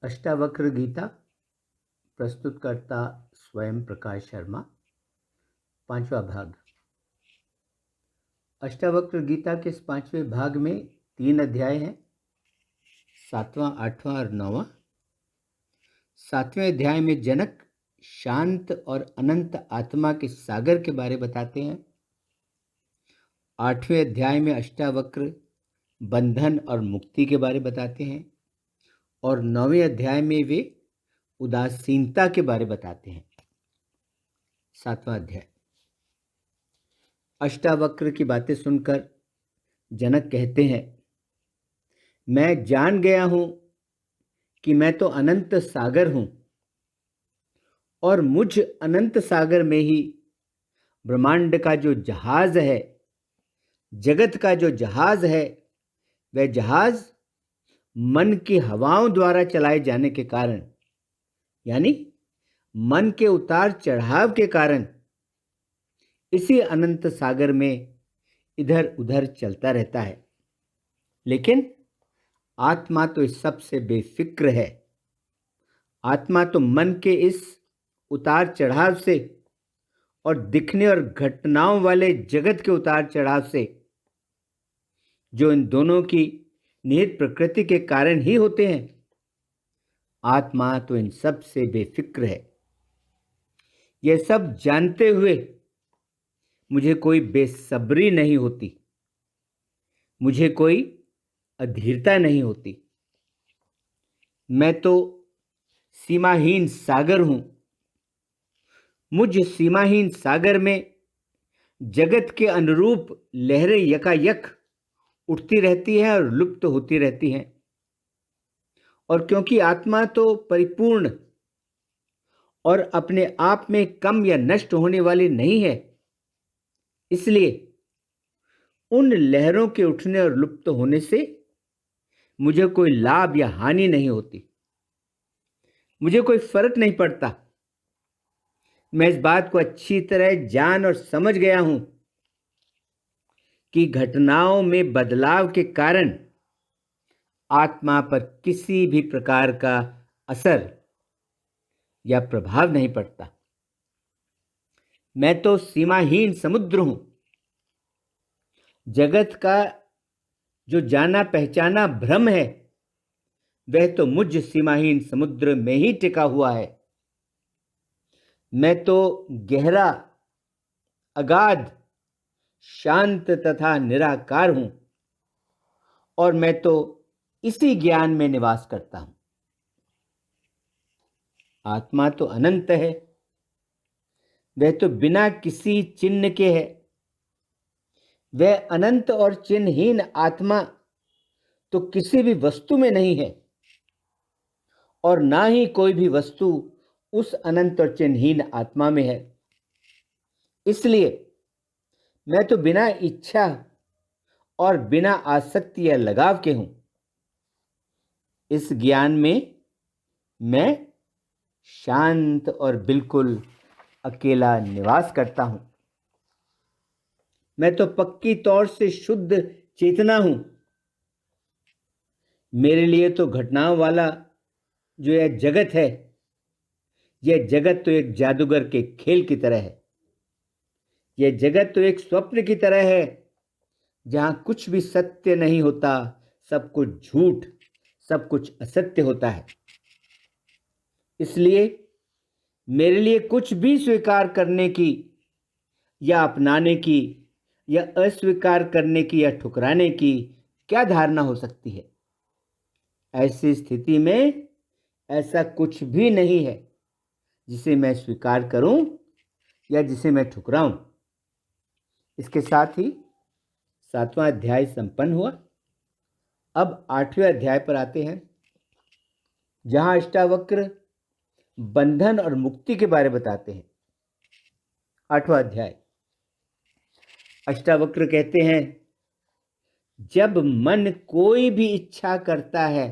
अष्टावक्र गीता प्रस्तुतकर्ता स्वयं प्रकाश शर्मा। पांचवा भाग। अष्टावक्र गीता के इस पांचवें भाग में 3 अध्याय हैं, 7वां, 8वां और 9वां। 7वें अध्याय में जनक शांत और अनंत आत्मा के सागर के बारे बताते हैं। 8वें अध्याय में अष्टावक्र बंधन और मुक्ति के बारे बताते हैं और 9वें अध्याय में वे उदासीनता के बारे बताते हैं। 7वां अध्याय। अष्टावक्र की बातें सुनकर जनक कहते हैं, मैं जान गया हूं कि मैं तो अनंत सागर हूं और मुझ अनंत सागर में ही ब्रह्मांड का जो जहाज है, जगत का जो जहाज है, वह जहाज मन की हवाओं द्वारा चलाए जाने के कारण, यानी मन के उतार चढ़ाव के कारण इसी अनंत सागर में इधर उधर चलता रहता है। लेकिन आत्मा तो इस सब से बेफिक्र है। आत्मा तो मन के इस उतार चढ़ाव से और दिखने और घटनाओं वाले जगत के उतार चढ़ाव से, जो इन दोनों की निहित प्रकृति के कारण ही होते हैं, आत्मा तो इन सब से बेफिक्र है। यह सब जानते हुए मुझे कोई बेसब्री नहीं होती, मुझे कोई अधीरता नहीं होती। मैं तो सीमाहीन सागर हूं। मुझ सीमाहीन सागर में जगत के अनुरूप लहरें यकायक उठती रहती हैं और लुप्त होती रहती हैं। और क्योंकि आत्मा तो परिपूर्ण और अपने आप में कम या नष्ट होने वाली नहीं है, इसलिए उन लहरों के उठने और लुप्त होने से मुझे कोई लाभ या हानि नहीं होती। मुझे कोई फर्क नहीं पड़ता। मैं इस बात को अच्छी तरह जान और समझ गया हूं कि घटनाओं में बदलाव के कारण आत्मा पर किसी भी प्रकार का असर या प्रभाव नहीं पड़ता। मैं तो सीमाहीन समुद्र हूं। जगत का जो जाना पहचाना भ्रम है, वह तो मुझ सीमाहीन समुद्र में ही टिका हुआ है। मैं तो गहरा, अगाध, शांत तथा निराकार हूं और मैं तो इसी ज्ञान में निवास करता हूं। आत्मा तो अनंत है। वह तो बिना किसी चिन्ह के है। वह अनंत और चिन्हहीन आत्मा तो किसी भी वस्तु में नहीं है और ना ही कोई भी वस्तु उस अनंत और चिन्हहीन आत्मा में है। इसलिए मैं तो बिना इच्छा और बिना आसक्ति या लगाव के हूं। इस ज्ञान में मैं शांत और बिल्कुल अकेला निवास करता हूं। मैं तो पक्की तौर से शुद्ध चेतना हूं। मेरे लिए तो घटनाओं वाला जो यह जगत है, यह जगत तो एक जादूगर के खेल की तरह है। यह जगत तो एक स्वप्न की तरह है, जहां कुछ भी सत्य नहीं होता, सब कुछ झूठ, सब कुछ असत्य होता है। इसलिए मेरे लिए कुछ भी स्वीकार करने की या अपनाने की या अस्वीकार करने की या ठुकराने की क्या धारणा हो सकती है। ऐसी स्थिति में ऐसा कुछ भी नहीं है जिसे मैं स्वीकार करूं या जिसे मैं ठुकराऊं। इसके साथ ही 7वां अध्याय संपन्न हुआ। अब 8वें अध्याय पर आते हैं, जहां अष्टावक्र बंधन और मुक्ति के बारे बताते हैं। 8वां अध्याय। अष्टावक्र कहते हैं, जब मन कोई भी इच्छा करता है,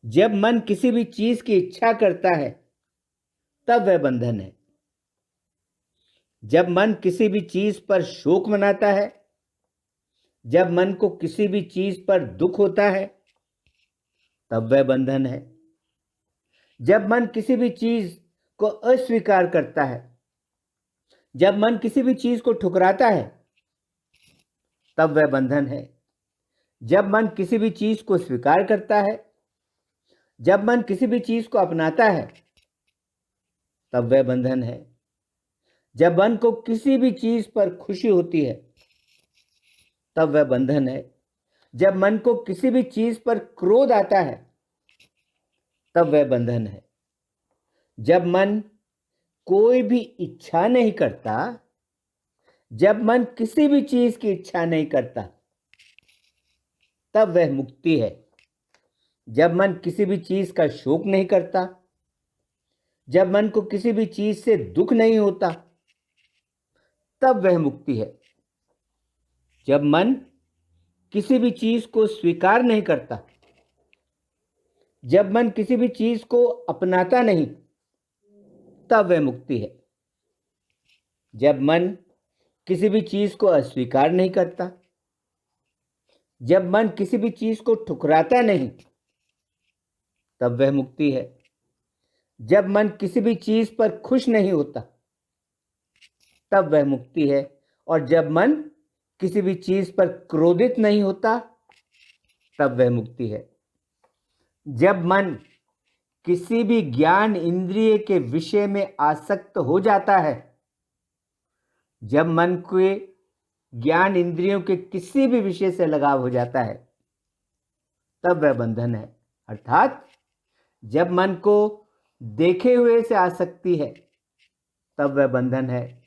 जब मन किसी भी चीज की इच्छा करता है, तब वह बंधन है। जब मन किसी भी चीज पर शोक मनाता है, जब मन को किसी भी चीज पर दुख होता है, तब वह बंधन है। जब मन किसी भी चीज को अस्वीकार करता है, जब मन किसी भी चीज को ठुकराता है, तब वह बंधन है। जब मन किसी भी चीज को स्वीकार करता है, जब मन किसी भी चीज को अपनाता है, तब वह बंधन है। जब मन को किसी भी चीज पर खुशी होती है, तब वह बंधन है। जब मन को किसी भी चीज पर क्रोध आता है, तब वह बंधन है। जब मन कोई भी इच्छा नहीं करता, जब मन किसी भी चीज की इच्छा नहीं करता, तब वह मुक्ति है। जब मन किसी भी चीज का शोक नहीं करता, जब मन को किसी भी चीज से दुख नहीं होता, तब वह मुक्ति है। जब मन किसी भी चीज को स्वीकार नहीं करता, जब मन किसी भी चीज को अपनाता नहीं, तब वह मुक्ति है। जब मन किसी भी चीज को अस्वीकार नहीं करता, जब मन किसी भी चीज को ठुकराता नहीं, तब वह मुक्ति है। जब मन किसी भी चीज पर खुश नहीं होता, तब वह मुक्ति है। और जब मन किसी भी चीज पर क्रोधित नहीं होता, तब वह मुक्ति है। जब मन किसी भी ज्ञान इंद्रिय के विषय में आसक्त हो जाता है, जब मन के ज्ञान इंद्रियों के किसी भी विषय से लगाव हो जाता है, तब वह बंधन है। अर्थात जब मन को देखे हुए से आसक्ति है, तब वह बंधन है।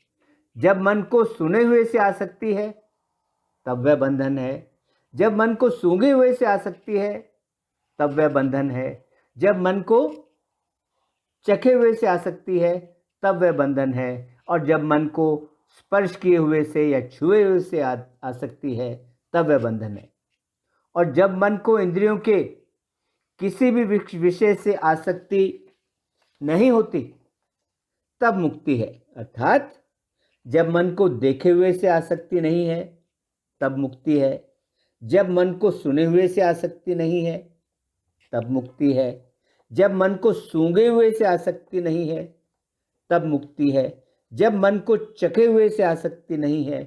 जब मन को सुने हुए से आसक्ति है, तब वह बंधन है। जब मन को सूंघे हुए से आसक्ति है, तब वह बंधन है। जब मन को चखे हुए से आसक्ति है, तब वह बंधन है। और जब मन को स्पर्श किए हुए से या छुए हुए से आसक्ति है, तब वह बंधन है। और जब मन को इंद्रियों के किसी भी विषय से आसक्ति नहीं होती, तब मुक्ति है। अर्थात जब मन को देखे हुए से आसक्ति नहीं है, तब मुक्ति है। जब मन को सुने हुए से आसक्ति नहीं है, तब मुक्ति है। जब मन को सूंघे हुए से आसक्ति नहीं है, तब मुक्ति है। जब मन को चखे हुए से आसक्ति नहीं है,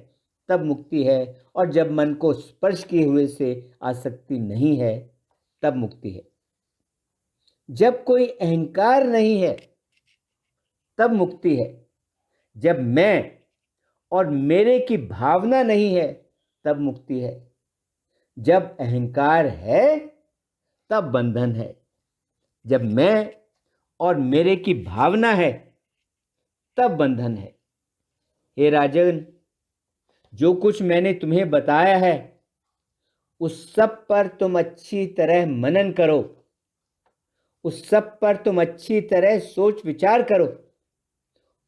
तब मुक्ति है। और जब मन को स्पर्श किए हुए से आसक्ति नहीं है, तब मुक्ति है। जब कोई अहंकार नहीं है, तब मुक्ति है। जब मैं और मेरे की भावना नहीं है, तब मुक्ति है। जब अहंकार है, तब बंधन है। जब मैं और मेरे की भावना है, तब बंधन है। हे राजन, जो कुछ मैंने तुम्हें बताया है, उस सब पर तुम अच्छी तरह मनन करो, उस सब पर तुम अच्छी तरह सोच विचार करो,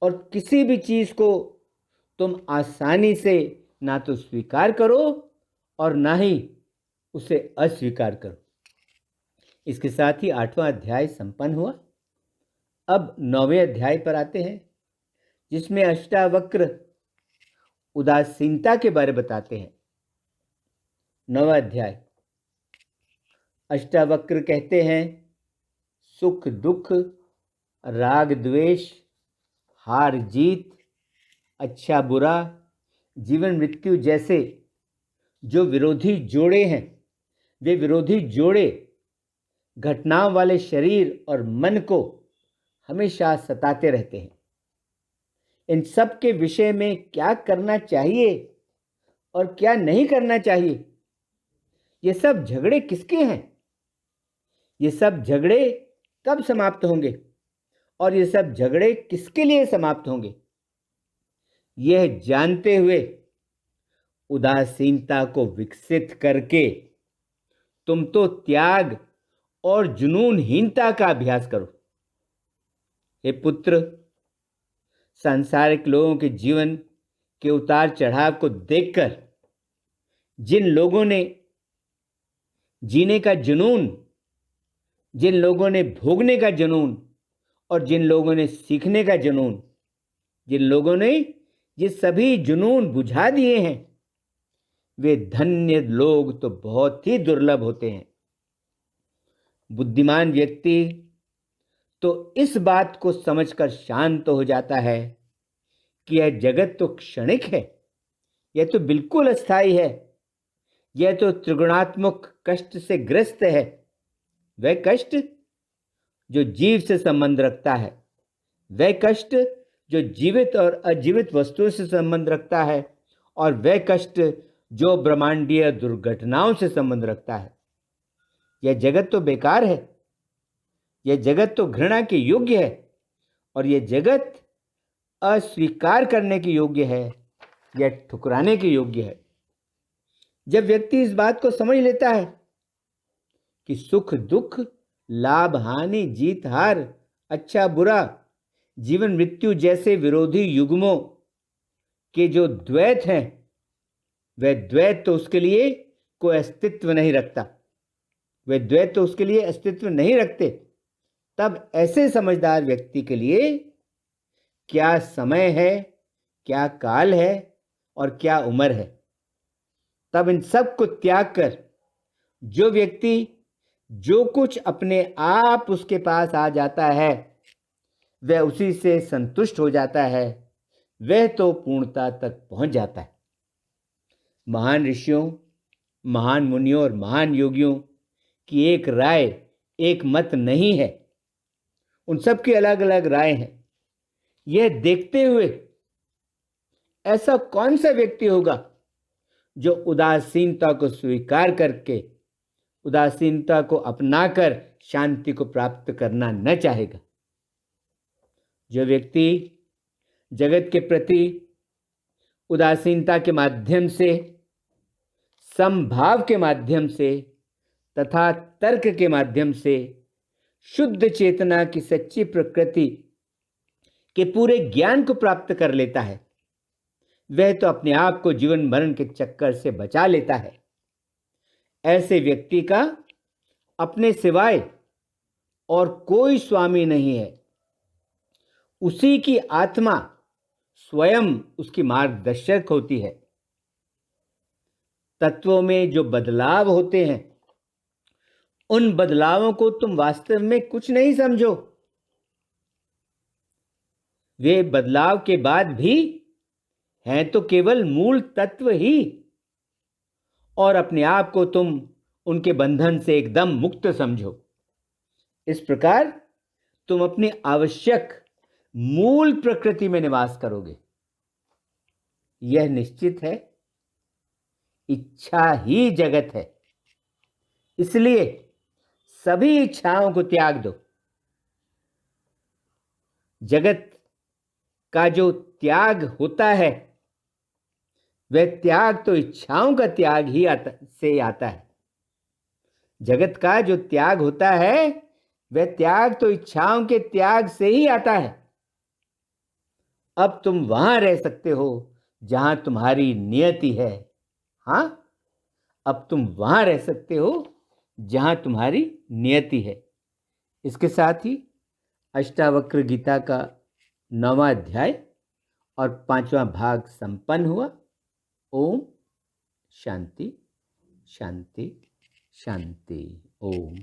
और किसी भी चीज को तुम आसानी से ना तो स्वीकार करो और ना ही उसे अस्वीकार करो। इसके साथ ही 8वां अध्याय संपन्न हुआ। अब 9वें अध्याय पर आते हैं, जिसमें अष्टावक्र उदासीनता के बारे बताते हैं। 9वां अध्याय। अष्टावक्र कहते हैं, सुख दुख, राग द्वेष, हार जीत, अच्छा बुरा, जीवन मृत्यु जैसे जो विरोधी जोड़े हैं, वे विरोधी जोड़े घटनाओं वाले शरीर और मन को हमेशा सताते रहते हैं। इन सब के विषय में क्या करना चाहिए और क्या नहीं करना चाहिए, ये सब झगड़े किसके हैं? ये सब झगड़े कब समाप्त होंगे और ये सब झगड़े किसके लिए समाप्त होंगे? यह जानते हुए उदासीनता को विकसित करके तुम तो त्याग और जुनूनहीनता का अभ्यास करो। हे पुत्र, सांसारिक लोगों के जीवन के उतार चढ़ाव को देखकर जिन लोगों ने जीने का जुनून, जिन लोगों ने भोगने का जुनून और जिन लोगों ने सीखने का जुनून, जिन लोगों ने ये सभी जुनून बुझा दिए हैं, वे धन्य लोग तो बहुत ही दुर्लभ होते हैं। बुद्धिमान व्यक्ति तो इस बात को समझकर शांत हो जाता है कि यह जगत तो क्षणिक है, यह तो बिल्कुल अस्थायी है, यह तो त्रिगुणात्मक कष्ट से ग्रस्त है। वह कष्ट जो जीव से संबंध रखता है, वह कष्ट जो जीवित और अजीवित वस्तुओं से संबंध रखता है, और वह कष्ट जो ब्रह्मांडीय दुर्घटनाओं से संबंध रखता है। यह जगत तो बेकार है, यह जगत तो घृणा के योग्य है, और यह जगत अस्वीकार करने के योग्य है, यह ठुकराने के योग्य है। जब व्यक्ति इस बात को समझ लेता है कि सुख दुख, लाभ हानि, जीत हार, अच्छा बुरा, जीवन मृत्यु जैसे विरोधी युग्मों के जो द्वैत हैं, वह द्वैत तो उसके लिए कोई अस्तित्व नहीं रखता, वे द्वैत तो उसके लिए अस्तित्व नहीं रखते, तब ऐसे समझदार व्यक्ति के लिए क्या समय है, क्या काल है और क्या उम्र है। तब इन सब को त्याग कर जो व्यक्ति जो कुछ अपने आप उसके पास आ जाता है, वह उसी से संतुष्ट हो जाता है, वह तो पूर्णता तक पहुंच जाता है। महान ऋषियों, महान मुनियों और महान योगियों की एक राय, एक मत नहीं है, उन सब की अलग अलग राय हैं। यह देखते हुए ऐसा कौन सा व्यक्ति होगा जो उदासीनता को स्वीकार करके, उदासीनता को अपनाकर शांति को प्राप्त करना न चाहेगा। जो व्यक्ति जगत के प्रति उदासीनता के माध्यम से, समभाव के माध्यम से तथा तर्क के माध्यम से शुद्ध चेतना की सच्ची प्रकृति के पूरे ज्ञान को प्राप्त कर लेता है, वह तो अपने आप को जीवन मरण के चक्कर से बचा लेता है। ऐसे व्यक्ति का अपने सिवाय और कोई स्वामी नहीं है, उसी की आत्मा स्वयं उसकी मार्गदर्शक होती है। तत्वों में जो बदलाव होते हैं, उन बदलावों को तुम वास्तव में कुछ नहीं समझो। वे बदलाव के बाद भी हैं तो केवल मूल तत्व ही, और अपने आप को तुम उनके बंधन से एकदम मुक्त समझो। इस प्रकार तुम अपनी आवश्यक मूल प्रकृति में निवास करोगे। यह निश्चित है, इच्छा ही जगत है, इसलिए सभी इच्छाओं को त्याग दो। जगत का जो त्याग होता है, वह त्याग तो इच्छाओं का त्याग ही से आता है। जगत का जो त्याग होता है, वह त्याग तो इच्छाओं के त्याग से ही आता है। अब तुम वहां रह सकते हो जहां तुम्हारी नियति है। हां, अब तुम वहां रह सकते हो जहां तुम्हारी नियति है। इसके साथ ही अष्टावक्र गीता का 9वां अध्याय और 5वां भाग संपन्न हुआ। ओम शांति शांति शांति। ओम।